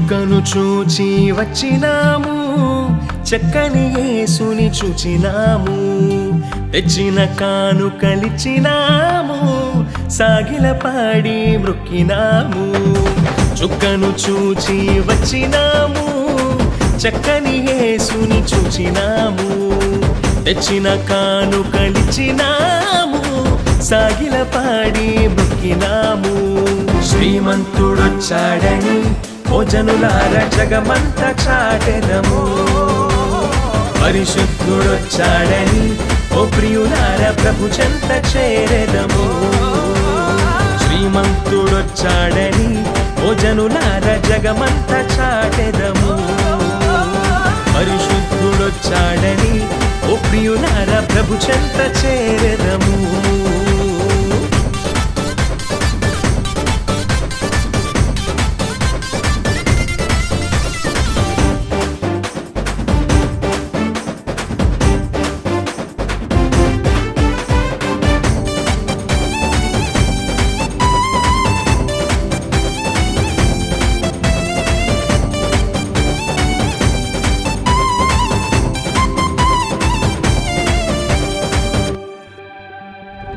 చుక్కను చూచి వచ్చినాము, చక్కని యేసుని చూచినాము, తెచ్చిన కానుకలిచ్చినాము, సాగిల పాడి మృక్కినాము. చుక్కను చూచి వచ్చినాము, చక్కని యేసుని చూచినాము, తెచ్చిన కానుకలిచ్చినాము, సాగిల పాడి మృక్కినాము. శ్రీమంతుడొచ్చాడని ఓ జనులార జగమంతా చాటెదము, పరిశుద్ధుడొచ్చాడని ఓ ప్రియులార ప్రభు చెంత చేరెదము. శ్రీమంతుడొచ్చాడని ఓ జనులార జగమంతా చాటెదము, పరిశుద్ధుడొచ్చాడని ఓ ప్రియులార ప్రభు చెంత చేరెదము.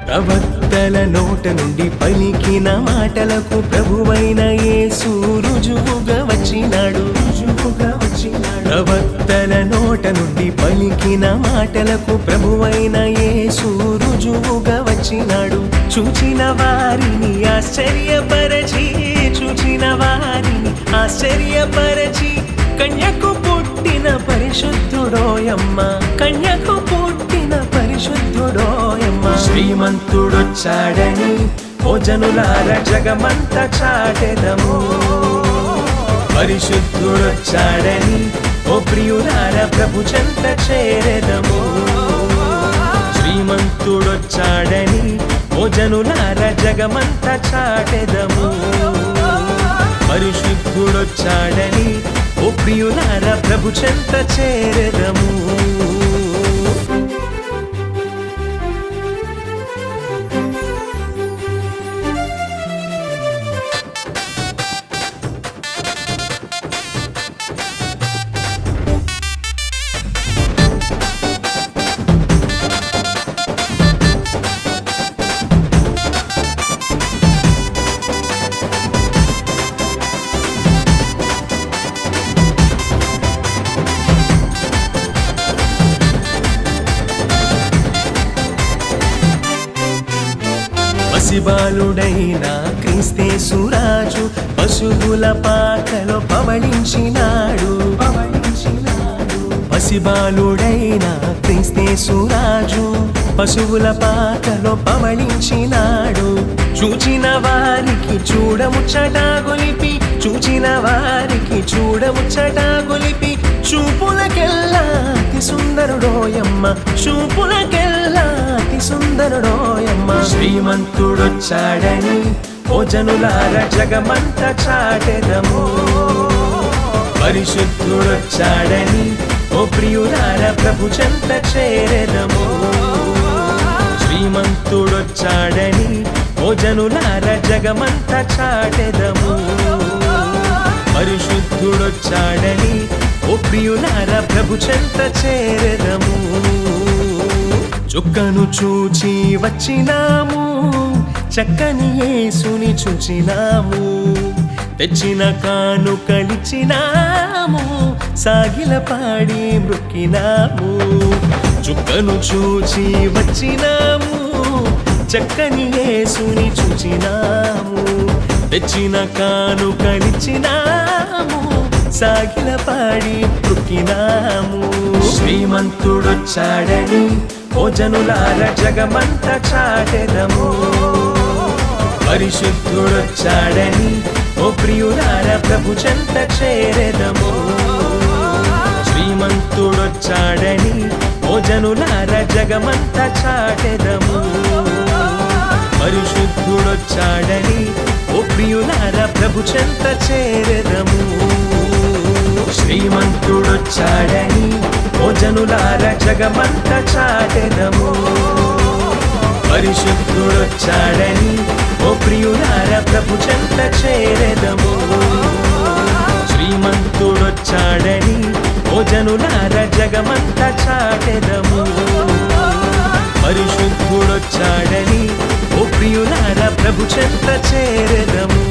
ప్రవక్తల నోట నుండి పలికిన మాటలకు ప్రభువైన యేసు రుజువుగా వచ్చినాడు. ప్రవక్తల నోట నుండి పలికిన మాటలకు ప్రభువైన యేసు రుజువుగా వచ్చినాడు. చూచిన వారిని ఆశ్చర్యపరచి, చూచిన వారిని ఆశ్చర్యపరచి, కన్యకు పుట్టిన పరిశుద్ధుడోయమ్మ, కన్యకు పుట్టిన పరిశుద్ధుడోయమ్మ. శ్రీమంతుడొచ్చాడని ఓ జనులార జగమంతా చాటెదము, పరిశుద్ధుడొచ్చాడని ఓ ప్రియులార ప్రభు చెంత చేరెదము. శ్రీమంతుడొచ్చాడని ఓ జనులార జగమంతా చాటెదము, పరిశుద్ధుడొచ్చాడని ఓ ప్రియులార ప్రభు చెంత చేరెదము. పసిబాలుడైన క్రీస్తేసు రాజు పశువుల పాకలో పవళించినాడు. పసిబాలుడైన క్రీస్తేసు రాజు పశువుల పాకలో పవళించినాడు. చూచిన వారికి చూడముచ్చట గొలిపి, చూచిన వారికి చూడముచ్చట గొలిపి, చూపులకెల్లా అతి సుందరుడోయమ్మ, చూపులకెల్లా అతి సుందరుడోయమ్మ. శ్రీమంతుడొచ్చాడని ఓ జనులార జగమంతా చాటెదము, పరిశుద్ధుడొచ్చాడని ఓ ప్రియులార ప్రభు చెంత చేరెదము. శ్రీమంతుడొచ్చాడని ఓ జనులార జగమంతా చాటెదము, పరిశుద్ధుడొచ్చాడని ఓ ప్రియులార ప్రభు చెంత చేరెదము. చుక్కను చూచి వచ్చినాము, చక్కని యేసుని చూచినాము, తెచ్చిన కానుకలిచ్చినాము, సాగిల పాడి మృక్కినాము. చుక్కను చూచి వచ్చినాము, చక్కని యేసుని చూచినాము, తెచ్చిన కానుకలిచ్చినాము, సాగిల పాడి మృక్కినాము. శ్రీమంతుడొచ్చాడని ఓ జనులార జగమంతా చాటెదము, పరిశుద్ధుడొచ్చాడని ఓ ప్రియులార ప్రభు చెంత చేరెదము. శ్రీమంతుడొచ్చాడని ఓ జనులార జగమంతా చాటెదము, పరిశుద్ధుడొచ్చాడని ఓ ప్రియులార ప్రభు చెంత చేరెదము. శ్రీమంతుడొచ్చాడని ఓ జనులార జగమంతా చాటెదము, పరిశుద్ధుడొచ్చాడని ఓ ప్రియులార ప్రభు చెంత చేరెదము. నీతిమంతుడొచ్చాడని ఓ జనులార జగమంత చాటెదము పరిశుద్ధుడొచ్చాడని ఓ ప్రియులార ప్రభు చెంత చేరెదము